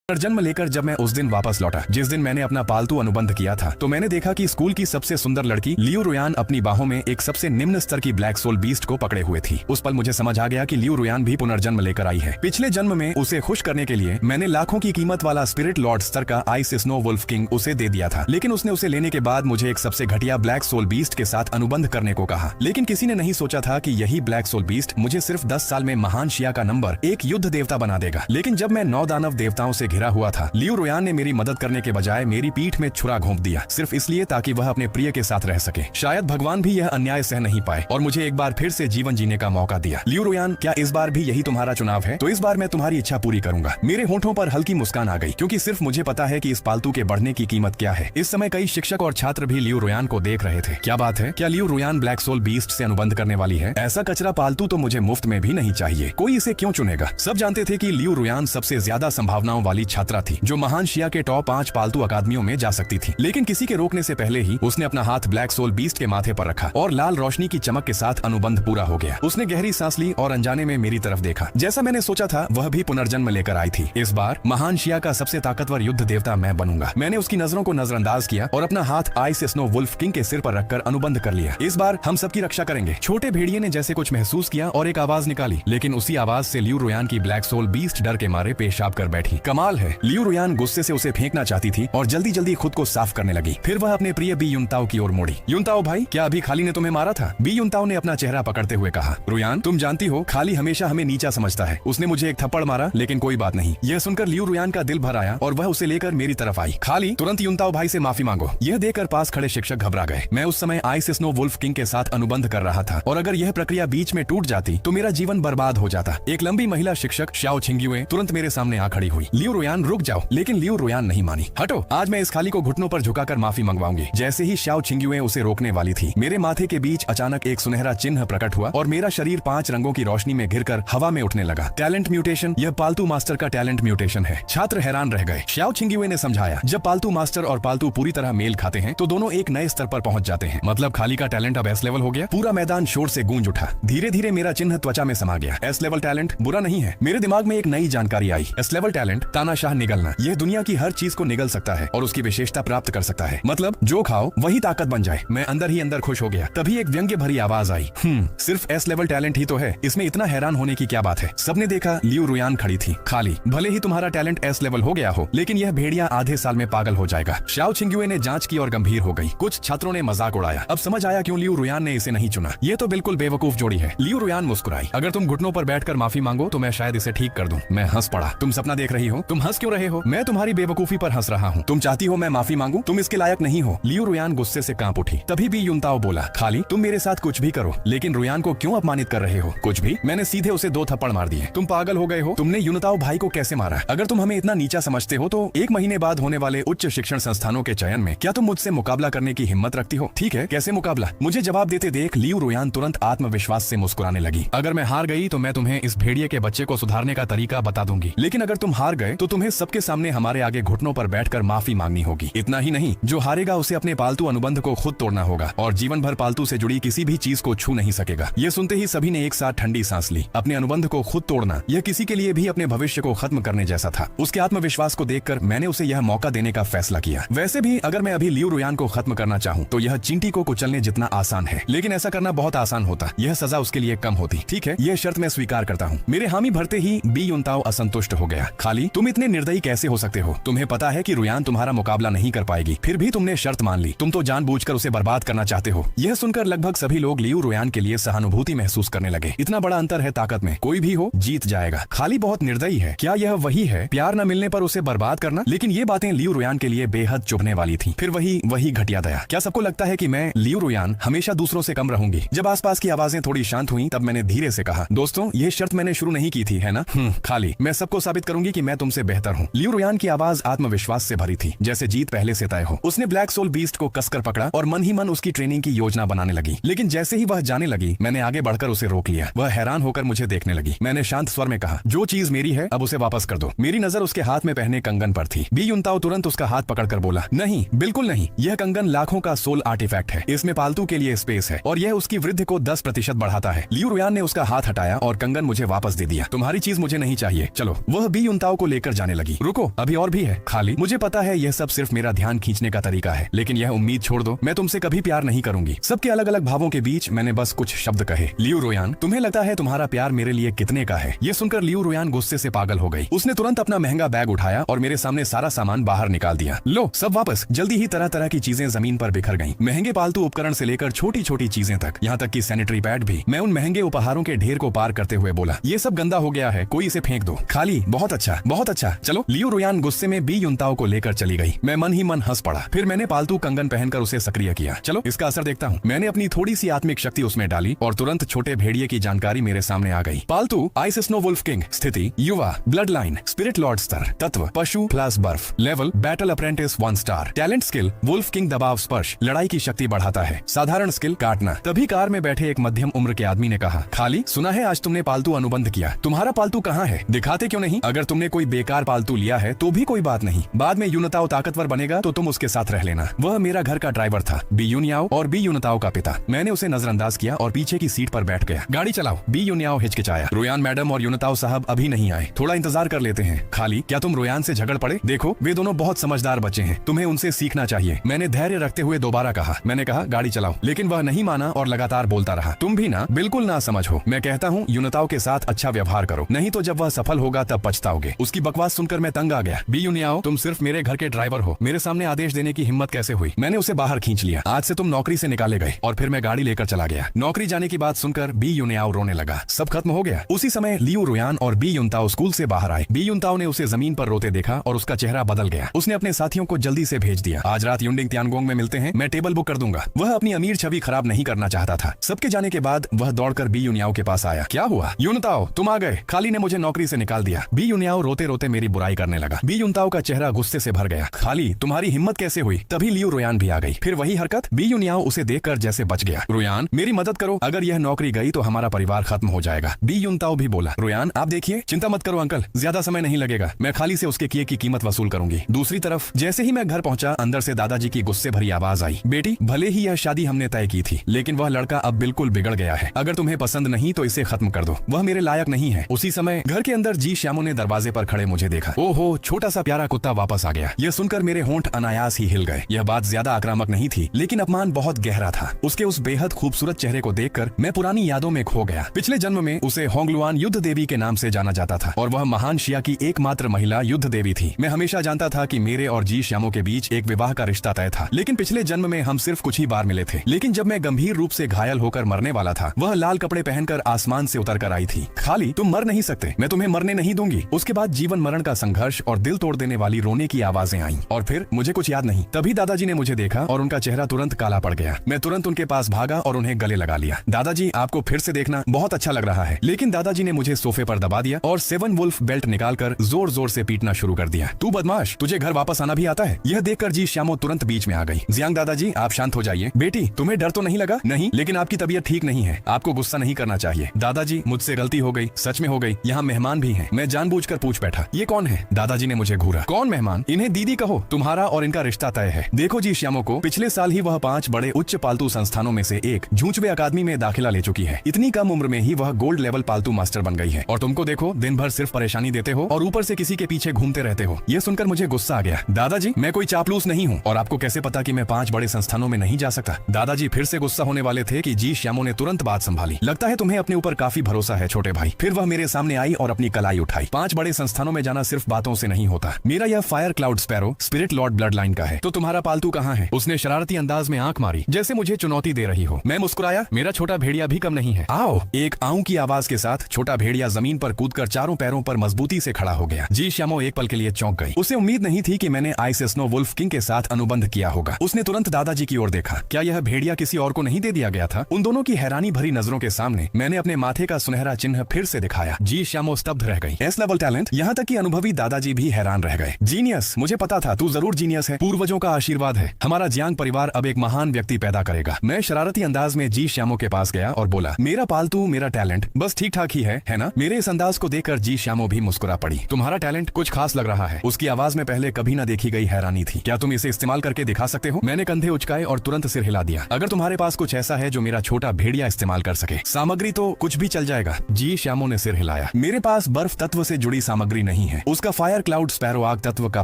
जन्म लेकर जब मैं उस दिन वापस लौटा जिस दिन मैंने अपना पालतू अनुबंध किया था, तो मैंने देखा कि स्कूल की सबसे सुंदर लड़की लियू रुयान अपनी बाहों में एक सबसे निम्न स्तर की ब्लैक सोल बीस्ट को पकड़े हुए थी। उस पल मुझे समझ आ गया कि लियू रुयान भी पुनर्जन्म लेकर आई है। पिछले जन्म में उसे खुश करने के लिए मैंने लाखों की कीमत वाला स्पिरिट लॉर्ड स्तर का आइस स्नो वुल्फ किंग उसे दे दिया था, लेकिन उसने उसे लेने के बाद मुझे एक सबसे घटिया ब्लैक सोल बीस्ट के साथ अनुबंध करने को कहा। लेकिन किसी ने नहीं सोचा था कि यही ब्लैक सोल बीस्ट मुझे सिर्फ 10 साल में महान शिया का नंबर 1 युद्ध देवता बना देगा। लेकिन जब मैं 9 दानव देवताओं से घिरा हुआ था, लियू रुयान ने मेरी मदद करने के बजाय मेरी पीठ में छुरा घोंप दिया, सिर्फ इसलिए ताकि वह अपने प्रिय के साथ रह सके। शायद भगवान भी यह अन्याय सह नहीं पाए और मुझे एक बार फिर से जीवन जीने का मौका दिया। लियू रुयान, क्या इस बार भी यही तुम्हारा चुनाव है? तो इस बार मैं तुम्हारी इच्छा पूरी करूंगा। मेरे होंठों पर हल्की मुस्कान आ गई, क्योंकि सिर्फ मुझे पता है कि इस पालतू के बढ़ने की कीमत क्या है। इस समय कई शिक्षक और छात्र भी लियू रुयान को देख रहे थे। क्या बात है, क्या लियू रुयान ब्लैक सोल बीस्ट से अनुबंध करने वाली है? ऐसा कचरा पालतू तो मुझे मुफ्त में भी नहीं चाहिए। कोई इसे क्यों चुनेगा? सब जानते थे कि लियू रुयान सबसे ज्यादा संभावनाओं वाली छात्रा थी, जो महान शिया के टॉप 5 पालतू अकादमियों में जा सकती थी। लेकिन किसी के रोकने से पहले ही उसने अपना हाथ ब्लैक सोल बीस्ट के माथे पर रखा और लाल रोशनी की चमक के साथ अनुबंध पूरा हो गया। उसने गहरी सांस ली और अनजाने में मेरी तरफ देखा। जैसा मैंने सोचा था, वह भी पुनर्जन्म लेकर आई थी। इस बार महान शिया का सबसे ताकतवर युद्ध देवता मैं बनूंगा। मैंने उसकी नजरों को नजरअंदाज किया और अपना हाथ आइस स्नो वुल्फ किंग के सिर पर रखकर अनुबंध कर लिया। इस बार हम सबकी रक्षा करेंगे। छोटे भेड़िए ने जैसे कुछ महसूस किया और एक आवाज निकाली, लेकिन उसी आवाज से लियू रुयान की ब्लैक सोल बीस्ट डर के मारे पेशाब कर बैठी। कमाल है, लियू रुयान गुस्से से उसे फेंकना चाहती थी और जल्दी जल्दी खुद को साफ करने लगी। फिर वह अपने प्रिय बी युनताओ की ओर मुड़ी। युनताओ भाई, क्या अभी खाली ने तुम्हें मारा था? बी युनताओ ने अपना चेहरा पकड़ते हुए कहा। रुयान, तुम जानती हो खाली हमेशा हमें नीचा समझता है। उसने मुझे एक थप्पड़ मारा, लेकिन कोई बात नहीं। यह सुनकर लियू रुयान का दिल भर आया और वह उसे लेकर मेरी तरफ आई। खाली, तुरंत युनताओ भाई से माफी मांगो। यह देखकर पास खड़े शिक्षक घबरा गए। मैं उस समय आइस स्नो वुल्फ किंग के साथ अनुबंध कर रहा था और अगर यह प्रक्रिया बीच में टूट जाती तो मेरा जीवन बर्बाद हो जाता। एक लंबी महिला शिक्षक शाओ छिंग्युए तुरंत मेरे सामने आ खड़ी हुई। लियू रुयान, रुक जाओ। लेकिन लियू रुयान नहीं मानी। हटो, आज मैं इस खाली को घुटनों पर झुकाकर माफी मंगवाऊंगी। जैसे ही शाओ छिंग्युए उसे रोकने वाली थी, मेरे माथे के बीच अचानक एक सुनहरा चिन्ह प्रकट हुआ और मेरा शरीर 5 रंगों की रोशनी में घिरकर हवा में उठने लगा। टैलेंट म्यूटेशन, यह पालतू मास्टर का टैलेंट म्यूटेशन है। छात्र हैरान रह गए। शाओ छिंग्युए ने समझाया, जब पालतू मास्टर और पालतू पूरी तरह मेल खाते हैं तो दोनों एक नए स्तर पर पहुंच जाते हैं। मतलब खाली का टैलेंट अब एस लेवल हो गया। पूरा मैदान शोर से गूंज उठा। धीरे धीरे मेरा चिन्ह त्वचा में समा गया। एस लेवल टैलेंट बुरा नहीं है। मेरे दिमाग में एक नई जानकारी आई। एस लेवल टैलेंट तानाशाह निगलना। यह दुनिया की हर चीज को निगल सकता है और उसकी विशेषता प्राप्त कर सकता है। मतलब जो खाओ वही ताकत बन जाए। मैं अंदर ही अंदर खुश हो गया। तभी एक व्यंग्य भरी आवाज आई, सिर्फ एस लेवल टैलेंट ही तो है, इसमें इतना हैरान होने की क्या बात है? सबने देखा, लियू रुयान खड़ी थी। खाली, भले ही तुम्हारा टैलेंट एस लेवल हो गया हो, लेकिन यह भेड़िया आधे साल में पागल हो जाएगा। शाओ छिंग्युए ने जांच की और गंभीर हो गई। कुछ छात्रों ने मजाक उड़ाया। अब समझ आया क्यों लियू रुयान ने इसे नहीं चुना। ये तो बिल्कुल बेवकूफ जोड़ी है। लियू रुयान मुस्कुराई। अगर तुम घुटनों पर बैठकर माफी मांगो तो मैं शायद इसे ठीक कर दूं। मैं हंस पड़ा। तुम सपना देख रही हो? तुम हंस क्यों रहे हो? मैं तुम्हारी बेवकूफी पर हंस रहा हूँ। तुम चाहती हो मैं माफी मांगू? तुम इसके लायक नहीं हो। लियू रुयान गुस्से से कांप उठी। तभी भी युनताओ बोला, खाली, तुम मेरे साथ कुछ भी करो, लेकिन रुयान को क्यों अपमानित कर रहे हो? कुछ भी? मैंने सीधे उसे 2 थप्पड़ मार दिए। तुम पागल हो गए हो? तुमने युनताओ भाई को कैसे मारा? अगर तुम हमें इतना नीचा समझते हो तो 1 महीने बाद होने वाले उच्च शिक्षण संस्थानों के चयन में क्या तुम मुझसे मुकाबला करने की हिम्मत रखती हो? ठीक है, कैसे मुकाबला? मुझे जवाब देते देख लियू रुयान तुरंत आत्मविश्वास से मुस्कुराने लगी। अगर मैं हार गई तो मैं तुम्हें इस भेड़िए के बच्चे को सुधारने का तरीका बता दूंगी, लेकिन अगर तुम हार गए तो तुम्हें सबके सामने हमारे आगे घुटनों पर बैठकर माफी मांगनी होगी। इतना ही नहीं, जो हारेगा उसे अपने पालतू अनुबंध को खुद तोड़ना होगा और जीवन भर पालतू से जुड़ी किसी भी चीज को छू नहीं सकेगा। ये सुनते ही सभी ने एक साथ ठंडी सांस ली। अपने अनुबंध को खुद तोड़ना, यह किसी के लिए भी अपने भविष्य को खत्म करने जैसा था। उसके आत्मविश्वास को देखकर मैंने उसे यह मौका देने का फैसला किया। वैसे भी अगर मैं अभी लियू रुयान को खत्म करना चाहूँ तो यह चींटी को कुचलने जितना आसान है, लेकिन ऐसा करना बहुत आसान होता। यह सजा उसके लिए कम होती। ठीक है, यह शर्त मैं स्वीकार करता हूँ। मेरे हामी भरते ही बी युनताओ असंतुष्ट हो गया। खाली, तुम इतने निर्दयी कैसे हो सकते हो? तुम्हें पता है कि रुयान तुम्हारा मुकाबला नहीं कर पाएगी, फिर भी तुमने शर्त मान ली। तुम तो जानबूझकर उसे बर्बाद करना चाहते हो। यह सुनकर लगभग सभी लोग लियू रुयान के लिए सहानुभूति महसूस करने लगे। इतना बड़ा अंतर है ताकत में। कोई भी हो, जीत जाएगा। खाली बहुत निर्दयी है। क्या यह वही है, प्यार न मिलने पर उसे बर्बाद करना? लेकिन ये बातें लियू रुयान के लिए बेहद चुभने वाली थी। फिर वही घटिया दया। क्या सबको लगता है कि मैं लियू रुयान हमेशा दूसरों से कम रहूंगी? जब आसपास की आवाजें थोड़ी शांत हुई तब मैंने धीरे से कहा, दोस्तों, यह शर्त मैंने शुरू नहीं की थी, है ना? खाली, मैं सबको साबित करूंगी कि मैं तुमसे बेहतर हूँ। लियू रुयान की आवाज आत्मविश्वास से भरी थी, जैसे जीत पहले से तय हो। उसने ब्लैक सोल बीस्ट को कसकर पकड़ा और मन ही मन उसकी ट्रेनिंग की योजना बनाने लगी। लेकिन जैसे ही वह जाने लगी, मैंने आगे बढ़कर उसे रोक लिया। वह हैरान होकर मुझे देखने लगी। मैंने शांत स्वर में कहा, जो चीज मेरी है अब उसे वापस कर दो। मेरी नजर उसके हाथ में पहने कंगन पर थी। बी युनताओ तुरंत उसका हाथ पकड़कर बोला, नहीं, बिल्कुल नहीं। यह कंगन लाखों का सोल आर्टिफैक्ट है। इसमें पालतू के लिए स्पेस है और यह उसकी वृद्धि को 10% बढ़ाता है। लियू रुयान ने उसका हाथ हटाया और कंगन मुझे वापस दे दिया। तुम्हारी चीज मुझे नहीं चाहिए, चलो। वह बी युनताओ को लेकर जाने लगी। रुको, अभी और भी है। खाली, मुझे पता है यह सब सिर्फ मेरा ध्यान खींचने का तरीका है, लेकिन यह उम्मीद छोड़ दो, मैं तुमसे कभी प्यार नहीं करूंगी। सबके अलग अलग भावों के बीच मैंने बस कुछ शब्द कहे। लियू रोयान, तुम्हें लगता है तुम्हारा प्यार मेरे लिए कितने का है? ये सुनकर लियू रोयान गुस्से से पागल हो गई। उसने तुरंत अपना महंगा बैग उठाया और मेरे सामने सारा सामान बाहर निकाल दिया। लो, सब वापस। जल्दी ही तरह तरह की चीजें जमीन पर बिखर गईं। महंगे पालतू उपकरण से लेकर छोटी छोटी चीजें तक, यहाँ तक कि सैनिटरी पैड भी। मैं उन महंगे उपहारों के ढेर को पार करते हुए बोला, ये सब गंदा हो गया है, कोई इसे फेंक दो। खाली, बहुत अच्छा, बहुत अच्छा, चलो। लियू रोयान गुस्से में बी युनताओ को लेकर चली गई। मैं मन ही मन हंस पड़ा। फिर मैंने पालतू कंगन पहनकर उसे सक्रिय किया। चलो इसका असर देखता हूँ। मैंने अपनी थोड़ी सी आत्मिक शक्ति उसमें डाली और तुरंत छोटे भेड़िए की जानकारी मेरे सामने आ गई। पालतू आइस स्नो वुल्फ किंग, स्थिति युवा, ब्लड लाइन, स्पिरिट लॉर्ड स्तर, तत्व पशु प्लस बर्फ, level battle apprentice 1 star, talent skill wolf king दबाव स्पर्श, लड़ाई की शक्ति बढ़ाता है, साधारण स्किल काटना। तभी कार में बैठे एक मध्यम उम्र के आदमी ने कहा, खाली, सुना है आज तुमने पालतू अनुबंध किया, तुम्हारा पालतू कहाँ है? दिखाते क्यों नहीं? अगर तुमने कोई बेकार पालतू लिया है तो भी कोई बात नहीं, बाद में यूनताओ ताकतवर बनेगा तो तुम उसके साथ रह लेना। वह मेरा घर का ड्राइवर था, बी यूनियाओ और बी यूनताओ का पिता। मैंने उसे नजरअंदाज किया और पीछे की सीट पर बैठ गया। गाड़ी चलाओ। बी यूनियाओ हिचकिचाया। रोयान मैडम और यूनताओ साहब अभी नहीं आए, थोड़ा इंतजार कर लेते हैं। खाली, क्या तुम रोयान से झगड़ पड़े? देखो, वे दोनों बहुत समझदार बच्चे हैं, तुम्हें उनसे सीखना चाहिए। मैंने धैर्य रखते हुए दोबारा कहा। मैंने कहा गाड़ी चलाओ, लेकिन वह नहीं माना और लगातार बोलता रहा। तुम भी ना, बिल्कुल ना समझ हो। मैं कहता हूँ यूनताओ के साथ अच्छा व्यवहार करो, नहीं तो जब वह सफल होगा तब पछताओगे। उसकी बकवास सुनकर मैं तंग आ गया। बी यूनियाओ, तुम सिर्फ मेरे घर के ड्राइवर हो, मेरे सामने आदेश देने की हिम्मत कैसे हुई? मैंने उसे बाहर खींच लिया। आज से तुम नौकरी से निकाले गए। और फिर मैं गाड़ी लेकर चला गया। नौकरी जाने की बात सुनकर बी यूनियाओ रोने लगा। सब खत्म हो गया। उसी समय लियू रोयान और बी युनताओ स्कूल से बाहर आए। बी युनताओ ने उसे जमीन पर रोते देखा और उसका चेहरा बदल गया। उसने अपने साथियों को जल्दी से भेज दिया। आज रात युंडिंग त्यानगोंग में मिलते हैं, मैं टेबल बुक कर दूंगा। वह अपनी अमीर छवि खराब नहीं करना चाहता था। सबके जाने के बाद वह दौड़कर बी यूनियाओ के पास आया। क्या हुआ? युनताओ, तुम आ गए। खाली ने मुझे नौकरी से निकाल दिया। बी यूनियाओ रोते रोते मेरी बुराई करने लगा। बी युनताओ का चेहरा गुस्से से भर गया। खाली, तुम्हारी हिम्मत कैसे हुई? तभी लियू रोयान भी आ गई। फिर वही हरकत। बी यूनियाओ उसे देखकर जैसे बच गया। रोयान, मेरी मदद करो, अगर यह नौकरी गई तो हमारा परिवार खत्म हो जाएगा। बी युनताओ भी बोला। रोयान, आप देखिए, चिंता मत करो अंकल, ज्यादा समय नहीं लगेगा, मैं खाली से उसके किए की कीमत वसूल करूंगी। दूसरी तरफ जैसे ही मैं घर पहुंचा, अंदर से दादाजी की गुस्से भरी आवाज आई। बेटी, भले ही यह शादी हमने तय की थी, लेकिन वह लड़का अब बिल्कुल बिगड़ गया है। अगर तुम्हें पसंद नहीं तो इसे खत्म कर दो, वह मेरे लायक नहीं है। उसी समय घर के अंदर जी श्यामो ने दरवाजे पर खड़े मुझे देखा। ओहो, छोटा सा प्यारा कुत्ता वापस आ गया। यह सुनकर मेरे होंठ अनायास ही हिल गए। यह बात ज्यादा आक्रामक नहीं थी, लेकिन अपमान बहुत गहरा था। उसके उस बेहद खूबसूरत चेहरे को देखकर मैं पुरानी यादों में खो गया। पिछले जन्म में उसे होंगलुआन युद्ध देवी के नाम से जाना जाता था और वह महान शिया की एकमात्र महिला युद्ध देवी थी। मैं हमेशा जानता था कि मेरे और जी श्यामो के बीच एक विवाह का रिश्ता तय था, लेकिन पिछले जन्म में हम सिर्फ कुछ ही बार मिले थे। लेकिन जब मैं गंभीर रूप से घायल होकर मरने वाला था, वह लाल कपड़े पहनकर आसमान से उतर कर आई थी। खाली, तुम मर नहीं सकते, मैं तुम्हें मरने नहीं दूंगी। उसके बाद जीवन मरण का संघर्ष और दिल तोड़ देने वाली रोने की आवाजें आईं और फिर मुझे कुछ याद नहीं। तभी दादाजी ने मुझे देखा और उनका चेहरा तुरंत काला पड़ गया। मैं तुरंत उनके पास भागा और उन्हें गले लगा लिया। दादाजी, आपको फिर से देखना बहुत अच्छा लग रहा है। लेकिन दादाजी ने मुझे सोफे पर दबा दिया और 7 वुल्फ बेल्ट निकालकर जोर जोर से पीटना शुरू कर दिया। तू बदमाश, तुझे घर वापस आना भी आता है? यह देखकर जी श्यामो तुरंत बीच में आ गई। जियांग दादाजी, आप शांत हो जाइए। बेटी, तुम्हें डर तो नहीं लगा? नहीं, लेकिन आपकी तबीयत ठीक नहीं है, आपको गुस्सा नहीं करना चाहिए। दादाजी, मुझसे गलती हो गई, सच में हो गई। यहाँ मेहमान भी हैं। मैं जानबूझकर पूछ बैठा, ये कौन है? दादाजी ने मुझे घूरा। कौन मेहमान? इन्हें दीदी कहो, तुम्हारा और इनका रिश्ता तय है। देखो जी श्यामो को पिछले साल ही वह 5 बड़े उच्च पालतू संस्थानों में से एक झूंचवे अकादमी में दाखिला ले चुकी है। इतनी कम उम्र में ही वह गोल्ड लेवल पालतू मास्टर बन गई है। और तुमको देखो, दिन भर सिर्फ परेशानी देते हो और ऊपर से किसी के पीछे घूमते रहते हो। यह सुनकर मुझे गुस्सा आ गया। दादाजी, मैं कोई चापलूस नहीं हूँ और आपको कैसे पता कि मैं 5 बड़े संस्थानों में नहीं जा सकता? दादाजी फिर से गुस्सा होने वाले थे कि जी श्यामो ने तुरंत बात संभाली। लगता है तुम्हें अपने ऊपर काफी भरोसा है छोटे भाई। फिर वह मेरे सामने आई और अपनी कलाई उठाई। 5 बड़े संस्थानों में जाना सिर्फ बातों से नहीं होता। मेरा यह fire cloud sparrow spirit Lord blood line का है। तो तुम्हारा पालतू कहाँ है? उसने शरारती अंदाज में आंख मारी, जैसे मुझे चुनौती दे रही हो। मैं मुस्कुराया। मेरा छोटा भेड़िया भी कम नहीं है, आओ। एक आऊ की आवाज के साथ छोटा भेड़िया जमीन पर कूदकर चारों पैरों पर मजबूती से खड़ा हो गया। जी श्यामो एक पल के लिए चौंक गई। उसे उम्मीद नहीं थी कि मैंने आइस स्नो वुल्फ किंग के साथ अनुबंध किया होगा। उसने तुरंत दादाजी की ओर देखा। क्या यह भेड़िया किसी और को नहीं दे दिया गया था? उन दोनों की हैरानी भरी नजरों के सामने मैंने अपने माथे का सुनहरा चिन्ह फिर से दिखाया। जी श्यामो स्तब्ध रह गई। एस लेवल टैलेंट, यहाँ तक कि अनुभवी दादाजी भी हैरान रह गए। जीनियस, मुझे पता था तू जरूर जीनियस है। पूर्वजों का आशीर्वाद है। हमारा जियांग परिवार अब एक महान व्यक्ति पैदा करेगा। मैं शरारती अंदाज में जी श्यामो के पास गया और बोला, मेरा पालतू, मेरा टैलेंट बस ठीक ठाक ही है ना? मेरे इस अंदाज को देखकर जी श्यामो भी मुस्कुरा पड़ी। तुम्हारा टैलेंट कुछ खास लग रहा है। उसकी आवाज में पहले कभी न देखी गई हैरानी थी। क्या तुम इसे इस्तेमाल करके दिखा सकते हो? मैंने कंधे उचकाए और तुरंत सिर हिला दिया। अगर तुम्हारे पास कुछ ऐसा है जो मेरा छोटा भेड़िया इस्तेमाल कर सके। सामग्री तो कुछ भी चल जाएगा। जी श्यामो ने सिर हिलाया। मेरे पास बर्फ तत्व से जुड़ी सामग्री नहीं नहीं है। उसका फायर क्लाउड स्पैरो आग तत्व का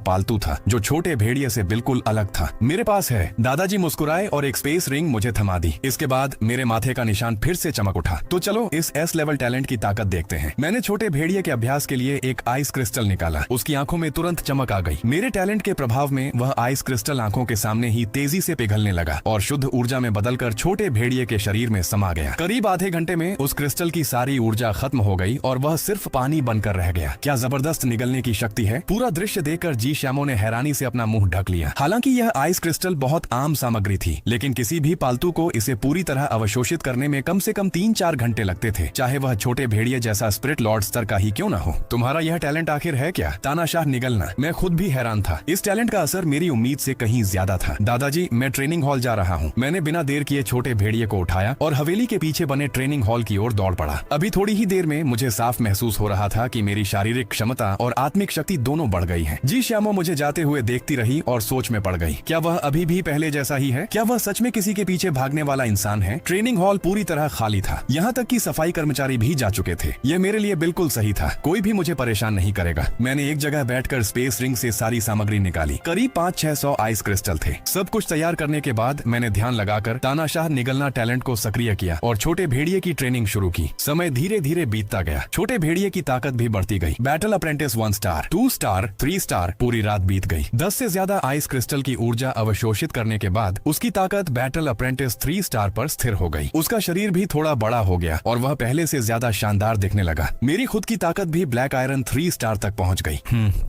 पालतू था जो छोटे भेड़िए से बिल्कुल अलग था। मेरे पास है। दादाजी मुस्कुराए और एक स्पेस रिंग मुझे थमा दी। इसके बाद मेरे माथे का निशान फिर से चमक उठा। तो चलो इस एस लेवल टैलेंट की ताकत देखते हैं। मैंने छोटे भेड़िए के अभ्यास के लिए एक आइस क्रिस्टल निकाला। उसकी आंखों में तुरंत चमक आ गई। मेरे टैलेंट के प्रभाव में वह आइस क्रिस्टल आंखों के सामने ही तेजी से पिघलने लगा और शुद्ध ऊर्जा में बदलकर छोटे भेड़िए के शरीर में समा गया। करीब आधे घंटे में उस क्रिस्टल की सारी ऊर्जा खत्म हो गई और वह सिर्फ पानी बनकर रह गया। क्या जबरदस्त निगलने की शक्ति है। पूरा दृश्य देखकर जी श्यामो ने हैरानी से अपना मुंह ढक लिया। हालांकि यह आइस क्रिस्टल बहुत आम सामग्री थी, लेकिन किसी भी पालतू को इसे पूरी तरह अवशोषित करने में कम से कम 3-4 घंटे लगते थे, चाहे वह छोटे भेड़िए जैसा स्पिरिट लॉर्ड स्तर का ही क्यों न हो। तुम्हारा यह टैलेंट आखिर है क्या? तानाशाह निगलना। मैं खुद भी हैरान था। इस टैलेंट का असर मेरी उम्मीद से कहीं ज्यादा था। दादाजी, मैं ट्रेनिंग हॉल जा रहा हूँ। मैंने बिना देर किए छोटे भेड़िए को उठाया और हवेली के पीछे बने ट्रेनिंग हॉल की ओर दौड़ पड़ा। अभी थोड़ी ही देर में मुझे साफ महसूस हो रहा था कि मेरी शारीरिक क्षमता और आत्मिक शक्ति दोनों बढ़ गई है। जी श्यामो मुझे जाते हुए देखती रही और सोच में पड़ गई। क्या वह अभी भी पहले जैसा ही है? क्या वह सच में किसी के पीछे भागने वाला इंसान है? ट्रेनिंग हॉल पूरी तरह खाली था। यहाँ तक कि सफाई कर्मचारी भी जा चुके थे। यह मेरे लिए बिल्कुल सही था। कोई भी मुझे परेशान नहीं करेगा। मैंने एक जगह बैठकर स्पेस रिंग से सारी सामग्री निकाली। करीब 500-600 आइस क्रिस्टल थे। सब कुछ तैयार करने के बाद मैंने ध्यान लगाकर तानाशाह निगलना टैलेंट को सक्रिय किया और छोटे भेड़िए की ट्रेनिंग शुरू की। समय धीरे धीरे बीतता गया। छोटे भेड़िए की ताकत भी बढ़ती गई। Battle apprentice 1 star, 2 star, 3 star. पूरी रात बीत गई। 10 से ज्यादा आइस क्रिस्टल की ऊर्जा अवशोषित करने के बाद उसकी ताकत बैटल अप्रेंटिस 3 स्टार पर स्थिर हो गई। उसका शरीर भी थोड़ा बड़ा हो गया और वह पहले से ज्यादा शानदार दिखने लगा। मेरी खुद की ताकत भी ब्लैक आयरन 3 स्टार तक पहुंच गई।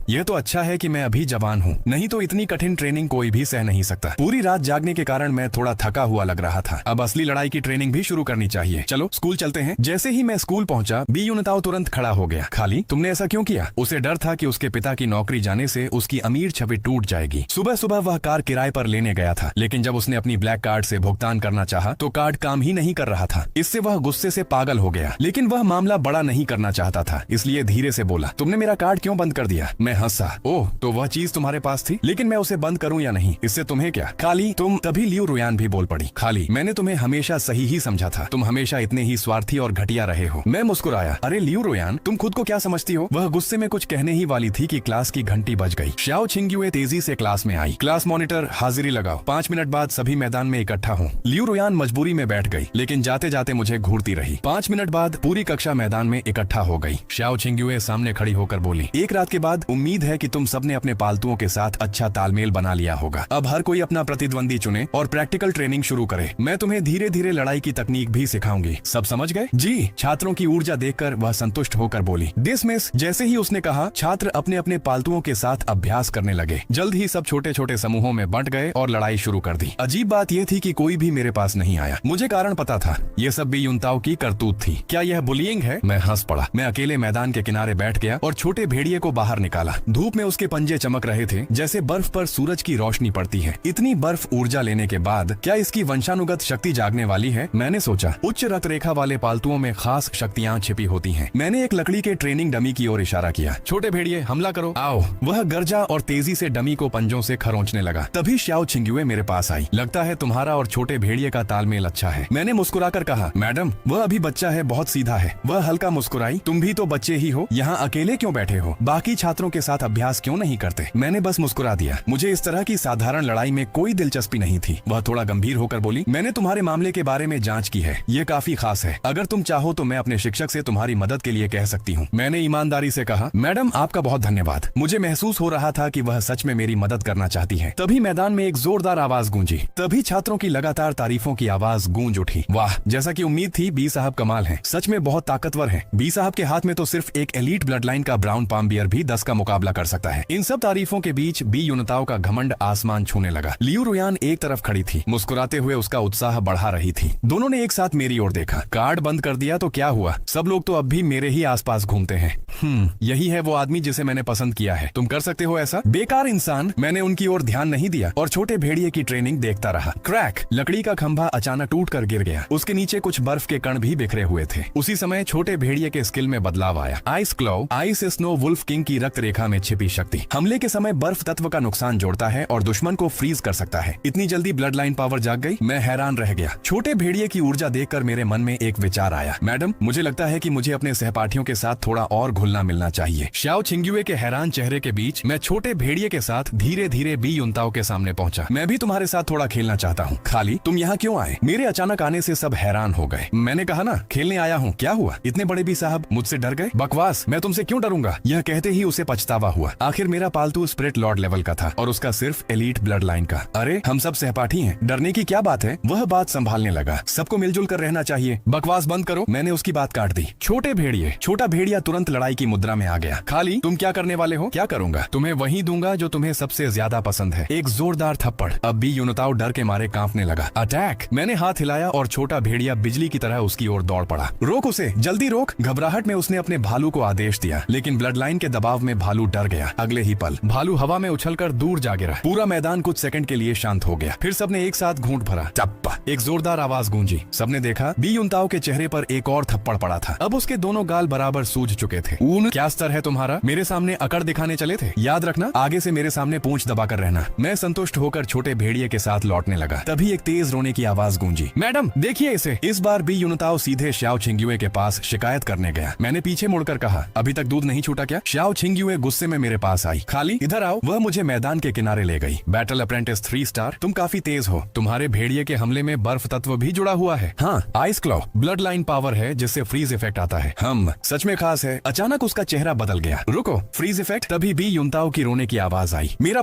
यह तो अच्छा है कि मैं अभी जवान हूँ, नहीं तो इतनी कठिन ट्रेनिंग कोई भी सह नहीं सकता। पूरी रात जागने के कारण मैं थोड़ा थका हुआ लग रहा था। अब असली लड़ाई की ट्रेनिंग भी शुरू करनी चाहिए। चलो स्कूल चलते हैं। जैसे ही मैं स्कूल पहुंचा, बी यूनताओ तुरंत खड़ा हो गया। खाली, तुमने ऐसा क्यों किया? उसे डर था कि उसके पिता की नौकरी जाने से उसकी अमीर छवि टूट जाएगी। सुबह सुबह वह कार किराए पर लेने गया था, लेकिन जब उसने अपनी ब्लैक कार्ड से भुगतान करना चाहा तो कार्ड काम ही नहीं कर रहा था। इससे वह गुस्से से पागल हो गया, लेकिन वह मामला बड़ा नहीं करना चाहता था, इसलिए धीरे से बोला, तुमने मेरा कार्ड क्यों बंद कर दिया? मैं हंसा। ओह, तो वह चीज तुम्हारे पास थी, लेकिन मैं उसे बंद करूं या नहीं, इससे तुम्हें क्या? खाली, तुम। तभी लियू रुयान भी बोल पड़ी। खाली, मैंने तुम्हें हमेशा सही ही समझा था। तुम हमेशा इतने ही स्वार्थी और घटिया रहे हो। मैं मुस्कुराया। अरे लियू रुयान, तुम खुद को क्या समझती हो? वह गुस्से में कुछ कहने ही वाली थी कि क्लास की घंटी बज गई। श्याओ छिंग्युए तेजी से क्लास में आई। क्लास मॉनिटर, हाजिरी लगाओ। 5 मिनट बाद सभी मैदान में इकट्ठा हो। लियू रुयान मजबूरी में बैठ गई, लेकिन जाते जाते मुझे घूरती रही। 5 मिनट बाद पूरी कक्षा मैदान में इकट्ठा हो गई। श्याओ छिंग्युए सामने खड़ी होकर बोली, एक रात के बाद उम्मीद है कि तुम सबने अपने पालतुओं के साथ अच्छा तालमेल बना लिया होगा। अब हर कोई अपना प्रतिद्वंदी चुने और प्रैक्टिकल ट्रेनिंग शुरू करे। मैं तुम्हें धीरे धीरे लड़ाई की तकनीक भी सिखाऊंगी। सब समझ गए? जी। छात्रों की ऊर्जा देखकर वह संतुष्ट होकर बोली, डिसमिस। जैसे ही उसने कहा, छात्र अपने अपने पालतुओं के साथ अभ्यास करने लगे। जल्द ही सब छोटे छोटे समूहों में बंट गए और लड़ाई शुरू कर दी। अजीब बात यह थी कि कोई भी मेरे पास नहीं आया। मुझे कारण पता था, ये सब भी यूनताओ की करतूत थी। क्या यह बुलियिंग है? मैं हंस पड़ा। मैं अकेले मैदान के किनारे बैठ गया और छोटे भेड़िए को बाहर निकाला। धूप में उसके पंजे चमक रहे थे जैसे बर्फ पर सूरज की रोशनी पड़ती है। इतनी बर्फ ऊर्जा लेने के बाद क्या इसकी वंशानुगत शक्ति जागने वाली है? मैंने सोचा। उच्च रक्त रेखा वाले पालतुओं में खास शक्तियाँ छिपी होती हैं। मैंने एक लकड़ी के ट्रेनिंग डमी की ओर इशारा किया। छोटे भेड़िए, हमला करो, आओ। वह गरजा और तेजी से डमी को पंजों से खरोंचने लगा। तभी श्याओ छिंग्युए मेरे पास आई। लगता है तुम्हारा और छोटे भेड़िए का तालमेल अच्छा है। मैंने मुस्कुराकर कहा, मैडम, वह अभी बच्चा है, बहुत सीधा है। वह हल्का मुस्कुराई। तुम भी तो बच्चे ही हो, यहाँ अकेले क्यों बैठे हो? बाकी छात्रों के साथ अभ्यास क्यों नहीं करते? मैंने बस मुस्कुरा दिया। मुझे इस तरह की साधारण लड़ाई में कोई दिलचस्पी नहीं थी। वह थोड़ा गंभीर होकर बोली, मैंने तुम्हारे मामले के बारे में जांच की है। ये काफी खास है। अगर तुम चाहो तो मैं अपने शिक्षक से तुम्हारी मदद के लिए कह सकती हूँ। मैंने ईमानदारी से कहा, मैडम, आपका बहुत धन्यवाद। मुझे महसूस हो रहा था कि वह सच में मेरी मदद करना चाहती है। तभी मैदान में एक जोरदार आवाज गूंजी। तभी छात्रों की लगातार तारीफों की आवाज गूंज उठी। वाह, जैसा कि उम्मीद थी, बी साहब कमाल हैं। सच में बहुत ताकतवर हैं। बी साहब के हाथ में तो सिर्फ एक एलीट ब्लड लाइन का ब्राउन पाम बियर भी 10 का मुकाबला कर सकता है। इन सब तारीफों के बीच बी यूनताओ का घमंड आसमान छूने लगा। लियू रुयान एक तरफ खड़ी थी, मुस्कुराते हुए उसका उत्साह बढ़ा रही थी। दोनों ने एक साथ मेरी ओर देखा। कार्ड बंद कर दिया तो क्या हुआ? सब लोग तो अब भी मेरे ही आसपास घूमते हैं। यही है वो आदमी जिसे मैंने पसंद किया है। तुम कर सकते हो ऐसा? बेकार इंसान। मैंने उनकी ओर ध्यान नहीं दिया और छोटे भेड़िए की ट्रेनिंग देखता रहा। क्रैक! लकड़ी का खंभा अचानक टूटकर गिर गया। उसके नीचे कुछ बर्फ के कण भी बिखरे हुए थे। उसी समय छोटे भेड़िए के स्किल में बदलाव आया। Ice claw, ice snow wolf king की रक्त रेखा में छिपी शक्ति। हमले के समय बर्फ तत्व का नुकसान जोड़ता है और दुश्मन को फ्रीज कर सकता है। इतनी जल्दी ब्लड लाइन पावर जाग गई? मैं हैरान रह गया। छोटे भेड़िए की ऊर्जा देखकर मेरे मन में एक विचार आया। मैडम, मुझे लगता है कि मुझे अपने सहपाठियों के साथ थोड़ा और घुलना मिलना चाहिए। चाहिए। शाओ छिंगयुए के हैरान चेहरे के बीच मैं छोटे भेड़िए के साथ धीरे धीरे बी युनताओ के सामने पहुंचा। मैं भी तुम्हारे साथ थोड़ा खेलना चाहता हूँ। खाली तुम यहाँ क्यों आए? मेरे अचानक आने से सब हैरान हो गए। मैंने कहा ना खेलने आया हूँ, क्या हुआ? इतने बड़े भी साहब मुझसे डर गए? बकवास, मैं तुमसे क्यों डरूंगा? यह कहते ही उसे पछतावा हुआ। आखिर मेरा पालतू स्पिरिट लॉर्ड लेवल का था और उसका सिर्फ एलीट ब्लड लाइन का। अरे हम सब सहपाठी हैं, डरने की क्या बात है? वह बात संभालने लगा। सबको मिलजुल कर रहना चाहिए। बकवास बंद करो। मैंने उसकी बात काट दी। छोटे भेड़िए। छोटा भेड़िया तुरंत लड़ाई की मुद्रा में आ गया। खाली तुम क्या करने वाले हो? क्या करूंगा? तुम्हें वही दूंगा जो तुम्हें सबसे ज्यादा पसंद है। एक जोरदार थप्पड़। अब बी युनताओ डर के मारे कांपने लगा। अटैक! मैंने हाथ हिलाया और छोटा भेड़िया बिजली की तरह उसकी ओर दौड़ पड़ा। रोक उसे, जल्दी रोक! घबराहट में उसने अपने भालू को आदेश दिया, लेकिन ब्लड लाइन के दबाव में भालू डर गया। अगले ही पल भालू हवा में उछलकर दूर जा गिरा। पूरा मैदान कुछ सेकंड के लिए शांत हो गया। फिर सबने एक साथ घूंट भरा। टप्पा! एक जोरदार आवाज गूंजी। सबने देखा बी युनताओ के चेहरे पर एक और थप्पड़ पड़ा था। अब उसके दोनों गाल बराबर सूज चुके थे। ऊन क्या स्तर है तुम्हारा? मेरे सामने अकड़ दिखाने चले थे? याद रखना, आगे से मेरे सामने पूंछ दबाकर रहना। मैं संतुष्ट होकर छोटे भेड़िए के साथ लौटने लगा। तभी एक तेज रोने की आवाज गूंजी। मैडम देखिए इसे! इस बार बी युनताओ सीधे शाओ छिंगयुए के पास शिकायत करने गया। मैंने पीछे मुड़कर कहा, अभी तक दूध नहीं छूटा क्या? शाओ छिंगयुए गुस्से में मेरे पास आई। खाली इधर आओ। वह मुझे मैदान के किनारे ले गई। बैटल अप्रेंटिस 3 स्टार, तुम काफी तेज हो। तुम्हारे भेड़िए के हमले में बर्फ तत्व भी जुड़ा हुआ है। हाँ, ice claw blood line power है जिससे फ्रीज इफेक्ट आता है। हम सच में खास है। अचानक उसका चेहरा बदल गया। रुको, फ्रीज इफेक्ट? तभी बी युनताओ की रोने की आवाज आई। मेरा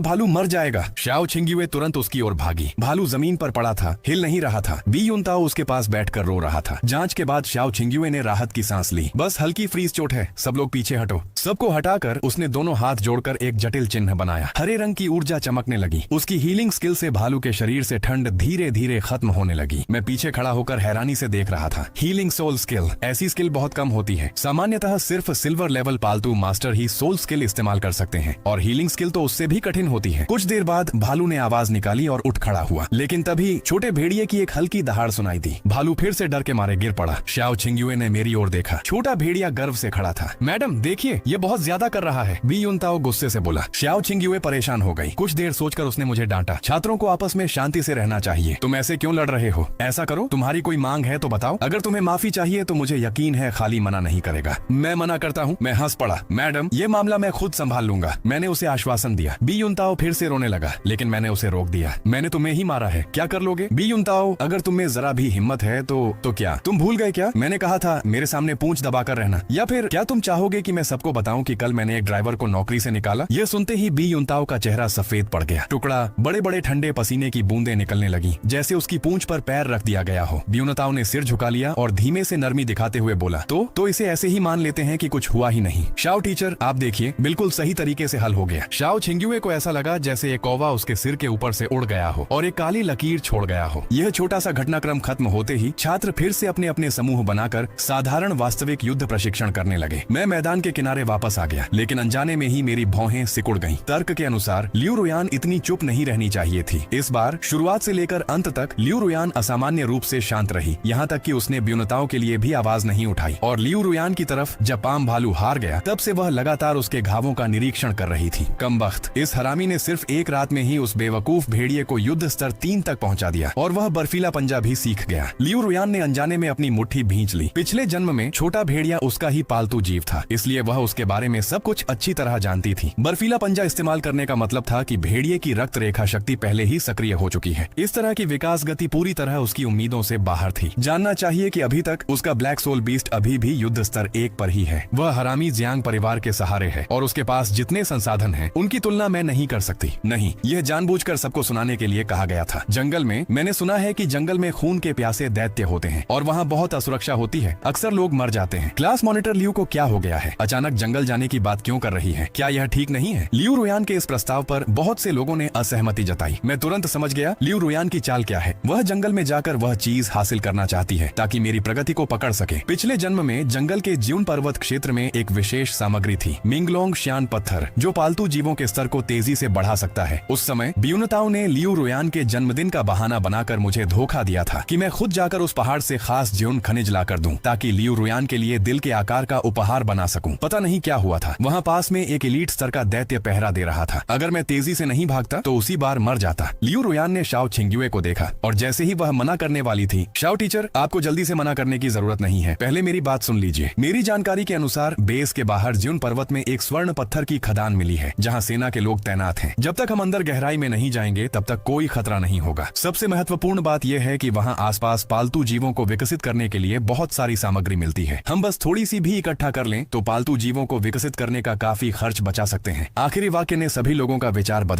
भालू मर जाएगा। शाओ छिंगयुए तुरंत उसकी ओर भागी। भालू जमीन पर पड़ा था, हिल नहीं रहा था। बी युनताओ उसके पास बैठकर रो रहा था। जांच के बाद शाओ छिंगयुए ने राहत की सांस ली। बस हल्की फ्रीज चोट है, सब लोग पीछे हटो। सबको हटाकर उसने दोनों हाथ जोड़कर एक जटिल चिन्ह बनाया। हरे रंग की ऊर्जा चमकने लगी। उसकी हीलिंग स्किल से भालू के शरीर से ठंड धीरे धीरे खत्म होने लगी। मैं पीछे खड़ा होकर हैरानी से देख रहा था। हीलिंग सोल स्किल, ऐसी स्किल बहुत कम होती है। सामान्यतः सिर्फ सिल्वर लेवल पालतू मास्टर ही सोल स्किल इस्तेमाल कर सकते हैं, और हीलिंग स्किल तो उससे भी कठिन होती है। कुछ देर बाद भालू ने आवाज निकाली और उठ खड़ा हुआ, लेकिन तभी छोटे भेड़िए की एक हल्की दहाड़ सुनाई दी। भालू फिर से डर के मारे गिर पड़ा। शाओ छिंगयुए ने मेरी ओर देखा। छोटा भेड़िया गर्व से खड़ा था। मैडम देखिए, ये बहुत ज्यादा कर रहा है। बी युनताओ गुस्से से बोला। शाओ छिंगयुए परेशान हो गई। कुछ देर सोचकर उसने मुझे डांटा। छात्रों को आपस में शांति से रहना चाहिए। तुम ऐसे क्यों लड़ रहे हो? ऐसा करो, तुम्हारी कोई मांग है तो बताओ। अगर तुम्हें माफी चाहिए तो मुझे यकीन है खाली मना नहीं करेगा। मैं मना करता हूँ। मैं हंस पड़ा। मैडम, ये मामला मैं खुद संभाल लूंगा। मैंने उसे आश्वासन दिया। बी युनताओ फिर से रोने लगा, लेकिन मैंने उसे रोक दिया। मैंने तुम्हें ही मारा है, क्या कर लोगे? बी युनताओ, अगर तुम्हें जरा भी हिम्मत है तो क्या तुम भूल गए क्या? मैंने कहा था मेरे सामने पूंछ दबाकर रहना। या फिर क्या तुम चाहोगे कि मैं सबको बताऊं कि कल मैंने एक ड्राइवर को नौकरी से निकाला? यह सुनते ही बी युनताओ का चेहरा सफेद पड़ गया। टुकड़ा बड़े बड़े ठंडे पसीने की बूंदें निकलने लगी, जैसे उसकी पूंछ पर पैर रख दिया गया हो। बी युनताओ ने सिर झुका लिया और धीमे से नरमी दिखाते हुए बोला, तो इसे ऐसे ही मान लेते हैं कि कुछ हुआ ही नहीं। शाओ टीचर, आप देखिए, बिल्कुल सही तरीके से हल हो गया। शाओ छिंगयुए को ऐसा लगा जैसे एक कौवा उसके सिर के ऊपर से उड़ गया हो और एक काली लकीर छोड़ गया हो। यह छोटा सा घटनाक्रम खत्म होते ही छात्र फिर से अपने अपने समूह बनाकर साधारण वास्तविक युद्ध प्रशिक्षण करने लगे। मैं मैदान के किनारे वापस आ गया, लेकिन अनजाने में ही मेरी भौहें सिकुड़ गईं। तर्क के अनुसार लियू रुयान इतनी चुप नहीं रहनी चाहिए थी। इस बार शुरुआत से लेकर अंत तक लियू रुयान असामान्य रूप से शांत रही, यहाँ तक कि उसने ब्यूनताओं के लिए भी आवाज नहीं उठाई। और लियू रुयान की तरफ जब पाम भालू हार गया, तब से वह लगातार उसके घावों का निरीक्षण कर रही थी। कमबख्त, इस हरामी ने सिर्फ एक रात में ही उस बेवकूफ भेड़िए को युद्ध स्तर 3 तक पहुंचा दिया और वह बर्फीला पंजा भी सीख गया। लियू रुयान ने अनजाने में अपनी मुट्ठी भींच ली। पिछले जन्म में छोटा भेड़िया उसका ही पालतू जीव था, इसलिए वह उसके बारे में सब कुछ अच्छी तरह जानती थी। बर्फीला पंजा इस्तेमाल करने का मतलब था कि भेड़िए की रक्त रेखा शक्ति पहले ही सक्रिय हो चुकी है। इस तरह की विकास गति पूरी तरह उसकी उम्मीदों से बाहर थी। जानना चाहिए कि अभी तक उसका ब्लैक सोल बीस्ट अभी भी युद्ध स्तर 1 पर ही है। वह हरामी जियांग परिवार के सहारे है और उसके पास जितने संसाधन हैं, उनकी तुलना मैं नहीं कर सकती। नहीं, यह जानबूझकर सबको सुनाने के लिए कहा गया था। जंगल में मैंने सुना है कि जंगल में खून के प्यासे दैत्य होते हैं और वहाँ बहुत असुरक्षा होती है। अक्सर लोग मर जाते हैं। क्लास मॉनिटर लियू को क्या हो गया है? अचानक जंगल जाने की बात क्यों कर रही है? क्या यह ठीक नहीं है? लियू रुयान के इस प्रस्ताव पर बहुत से लोगों ने असहमति जताई। मैं तुरंत समझ गया लियू रुयान की चाल क्या है। वह जंगल में जाकर वह चीज हासिल करना चाहती है ताकि मेरी प्रगति को पकड़ सके। पिछले जन्म में जंगल के ज्यून पर्वत क्षेत्र में एक विशेष सामग्री थी, मिंगलोंग श्यान पत्थर, जो पालतू जीवों के स्तर को तेजी से बढ़ा सकता है। उस समय ब्यूनताओ ने लियू रुयान के जन्मदिन का बहाना बनाकर मुझे धोखा दिया था कि मैं खुद जाकर उस पहाड़ से खास ज्यून खनिज लाकर दूं ताकि लियू रुयान के लिए दिल के आकार का उपहार बना सकूं। पता नहीं क्या हुआ था। वहाँ पास में एक एलीट स्तर का दैत्य पहरा दे रहा था। अगर मैं तेजी से नहीं भागता तो उसी बार मर जाता। लियू रुयान ने शाओ छिंगयुए को देखा और जैसे ही वह मना करने वाली थी, शाओ टीचर, आपको जल्दी से मना करने की जरूरत नहीं है, पहले मेरी बात सुन लीजिए। मेरी जानकारी के अनुसार बेस के बाहर ज्यून पर्वत में एक स्वर्ण पत्थर की खदान मिली है जहाँ सेना के लोग तैनात हैं। जब तक हम अंदर गहराई में नहीं जाएंगे तब तक कोई खतरा नहीं होगा। सबसे महत्वपूर्ण बात यह है कि वहाँ आसपास पालतू जीवों को विकसित करने के लिए बहुत सारी सामग्री मिलती है। हम बस थोड़ी सी भी इकट्ठा कर लें तो पालतू जीवों को विकसित करने का काफी खर्च बचा सकते हैं। आखिरी वाक्य ने सभी लोगों का विचार बदल